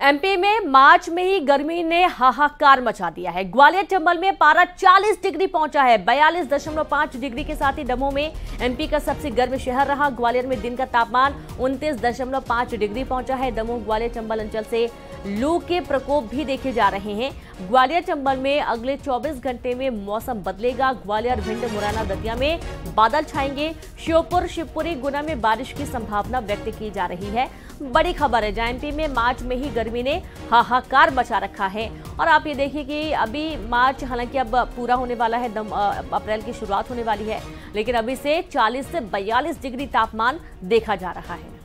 MP में मार्च में ही गर्मी ने हाहाकार मचा दिया है। ग्वालियर चंबल में पारा 40 डिग्री पहुंचा है। 42.5 डिग्री के साथ ही दमोह में एमपी का सबसे गर्म शहर रहा। ग्वालियर में दिन का तापमान 29.5 डिग्री पहुंचा है। दमोह ग्वालियर चंबल अंचल से लू के प्रकोप भी देखे जा रहे हैं। ग्वालियर चंबल में अगले 24 घंटे में मौसम बदलेगा। ग्वालियर, भिंड, मुरैना, दतिया में बादल छाएंगे। श्योपुर, शिवपुरी, गुना में बारिश की संभावना व्यक्त की जा रही है। बड़ी खबर है, जहां एमपी में मार्च में ही गर्मी ने हाहाकार मचा रखा है। और आप ये देखिए कि अभी मार्च हालांकि अब पूरा होने वाला है, अप्रैल की शुरुआत होने वाली है, लेकिन अभी से 40 से 42 डिग्री तापमान देखा जा रहा है।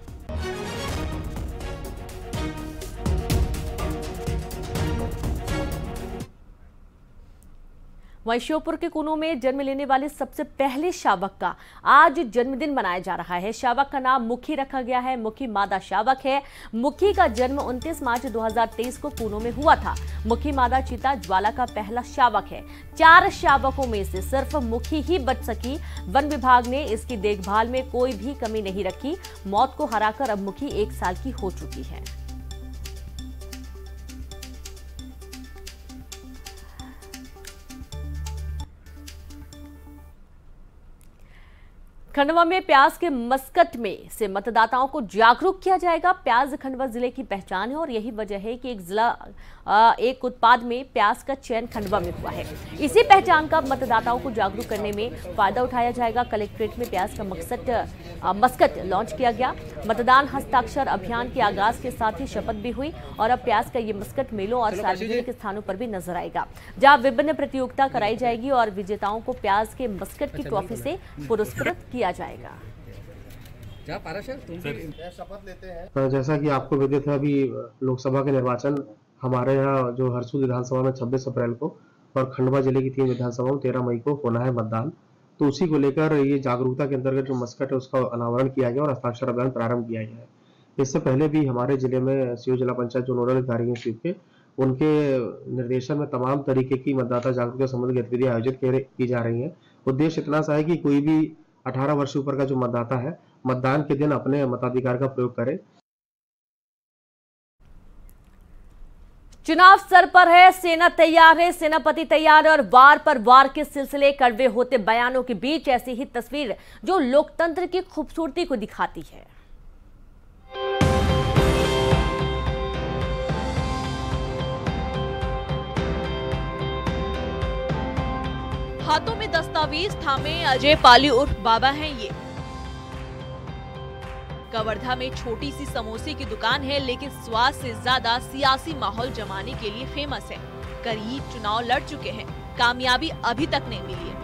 वहीं श्योपुर के कुनू में जन्म लेने वाले सबसे पहले शावक का आज जन्मदिन मनाया जा रहा है। शावक का नाम मुखी रखा गया है। मुखी मादा शावक है। मुखी का जन्म 29 मार्च 2023 को कुनू में हुआ था। मुखी मादा चीता ज्वाला का पहला शावक है। 4 शावकों में से सिर्फ मुखी ही बच सकी। वन विभाग ने इसकी देखभाल में कोई भी कमी नहीं रखी। मौत को हराकर अब मुखी 1 साल की हो चुकी है। खंडवा में प्याज के मस्कट में से मतदाताओं को जागरूक किया जाएगा। प्याज खंडवा जिले की पहचान है और यही वजह है कि एक उत्पाद में प्याज का चयन खंडवा में हुआ है। इसी पहचान का मतदाताओं को जागरूक करने में फायदा उठाया जाएगा। कलेक्ट्रेट में प्याज का मस्कट लॉन्च किया गया। मतदान हस्ताक्षर अभियान के आगाज के साथ ही शपथ भी हुई और अब प्याज का ये मस्कट मेलों और सार्वजनिक स्थानों पर भी नजर आएगा, जहां विभिन्न प्रतियोगिता कराई जाएगी और विजेताओं को प्याज के मस्कट की ट्रॉफी से पुरस्कृत किया जाएगा। शपथ लेते हैं। जैसा कि आपको विदित है, अभी लोकसभा के निर्वाचन हमारे यहाँ जो हरसूद विधानसभा में 26 अप्रैल को और खंडवा जिले की 3 विधानसभाओं में 13 मई को होना है मतदान। तो उसी को लेकर ये जागरूकता के अंतर्गत जो मस्कट है उसका अनावरण किया गया और हस्ताक्षर अभियान प्रारंभ किया गया है। इससे पहले भी हमारे जिले में सीओ जिला पंचायत जो नोडल अधिकारी हैं स्वीप के, उनके निर्देशन में तमाम तरीके की मतदाता जागरूकता संबंधी गतिविधियां आयोजित की जा रही हैं। उद्देश्य इतना सा है कि कोई भी 18 वर्ष से ऊपर का जो मतदाता है मतदान के दिन अपने मताधिकार का प्रयोग करे। चुनाव सर पर है, सेना तैयार है, सेनापति तैयार है और वार पर वार के सिलसिले कड़वे होते बयानों के बीच ऐसी ही तस्वीर जो लोकतंत्र की खूबसूरती को दिखाती है। हाथों में दस्तावेज थामे अजय पाली उर्फ बाबा हैं ये। कवर्धा में छोटी सी समोसे की दुकान है, लेकिन स्वाद से ज्यादा सियासी माहौल जमाने के लिए फेमस है। करीब चुनाव लड़ चुके हैं, कामयाबी अभी तक नहीं मिली है।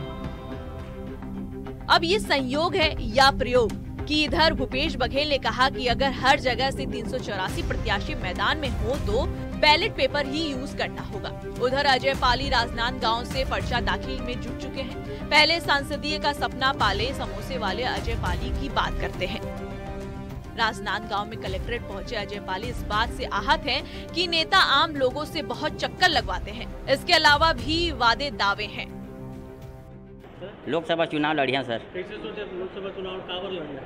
अब ये संयोग है या प्रयोग कि इधर भूपेश बघेल ने कहा कि अगर हर जगह से 384 प्रत्याशी मैदान में हो तो बैलेट पेपर ही यूज करना होगा। उधर अजय पाली राजनांदगांव से पर्चा दाखिल में जुट चुके हैं। पहले संसदीय का सपना पाले समोसे वाले अजय पाली की बात करते हैं। राजनांदगांव में कलेक्ट्रेट पहुंचे अजय पाली इस बात से आहत हैं कि नेता आम लोगों से बहुत चक्कर लगवाते हैं। इसके अलावा भी वादे दावे हैं। लोकसभा चुनाव लड़िया सर। कैसे सोचे लोकसभा चुनाव काबर लड़िया?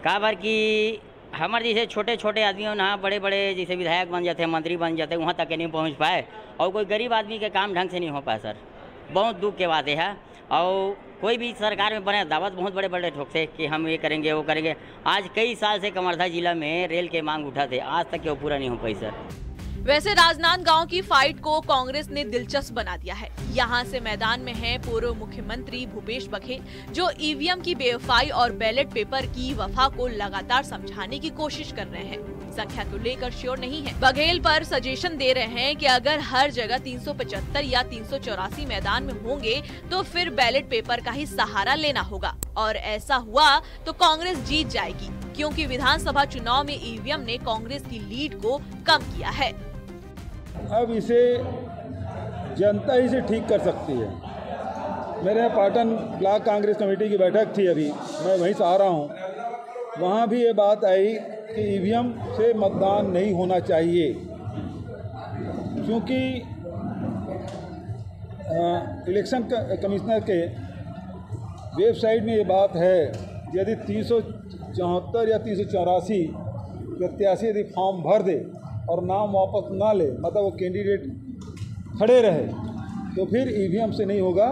काबर की हमारे जैसे छोटे छोटे आदमी ना बड़े बड़े जैसे विधायक बन जाते हैं, मंत्री बन जाते हैं, वहाँ तक नहीं पहुँच पाए और कोई गरीब आदमी के काम ढंग से नहीं हो पाया सर। बहुत दुख के बात है। और कोई भी सरकार में बने दावत बहुत बड़े बड़े ठोकते कि हम ये करेंगे वो करेंगे। आज कई साल से कवर्धा जिला में रेल के मांग उठाते, आज तक वो पूरा नहीं हो पाई सर। वैसे राजनांदगांव की फाइट को कांग्रेस ने दिलचस्प बना दिया है। यहाँ से मैदान में है पूर्व मुख्यमंत्री भूपेश बघेल, जो ईवीएम की बेवफाई और बैलेट पेपर की वफा को लगातार समझाने की कोशिश कर रहे हैं। संख्या को लेकर श्योर नहीं है। बघेल पर सजेशन दे रहे हैं कि अगर हर जगह 375 या 384 मैदान में होंगे तो फिर बैलेट पेपर का ही सहारा लेना होगा और ऐसा हुआ तो कांग्रेस जीत जाएगी, क्योंकि विधानसभा चुनाव में ईवीएम ने कांग्रेस की लीड को कम किया है। अब इसे जनता ही से ठीक कर सकती है। मेरे यहाँ पाटन ब्लॉक कांग्रेस कमेटी की बैठक थी, अभी मैं वहीं से आ रहा हूँ। वहाँ भी ये बात आई कि ईवीएम से मतदान नहीं होना चाहिए, क्योंकि इलेक्शन कमिश्नर के वेबसाइट में ये बात है, यदि 374 या 384 प्रत्याशी यदि फॉर्म भर दे और नाम वापस ना ले, मतलब वो कैंडिडेट खड़े रहे, तो फिर ईवीएम से नहीं होगा,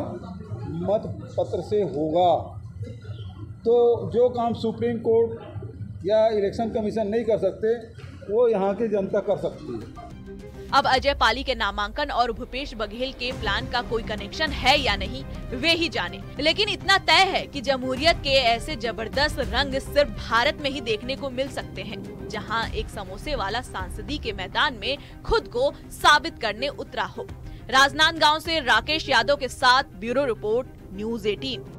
मत पत्र से होगा। तो जो काम सुप्रीम कोर्ट या इलेक्शन कमीशन नहीं कर सकते, वो यहाँ की जनता कर सकती है। अब अजय पाली के नामांकन और भूपेश बघेल के प्लान का कोई कनेक्शन है या नहीं, वे ही जाने। लेकिन इतना तय है कि जमहूरियत के ऐसे जबरदस्त रंग सिर्फ भारत में ही देखने को मिल सकते हैं, जहां एक समोसे वाला सांसदी के मैदान में खुद को साबित करने उतरा हो। राजनांदगांव से राकेश यादव के साथ ब्यूरो रिपोर्ट, न्यूज़ 18।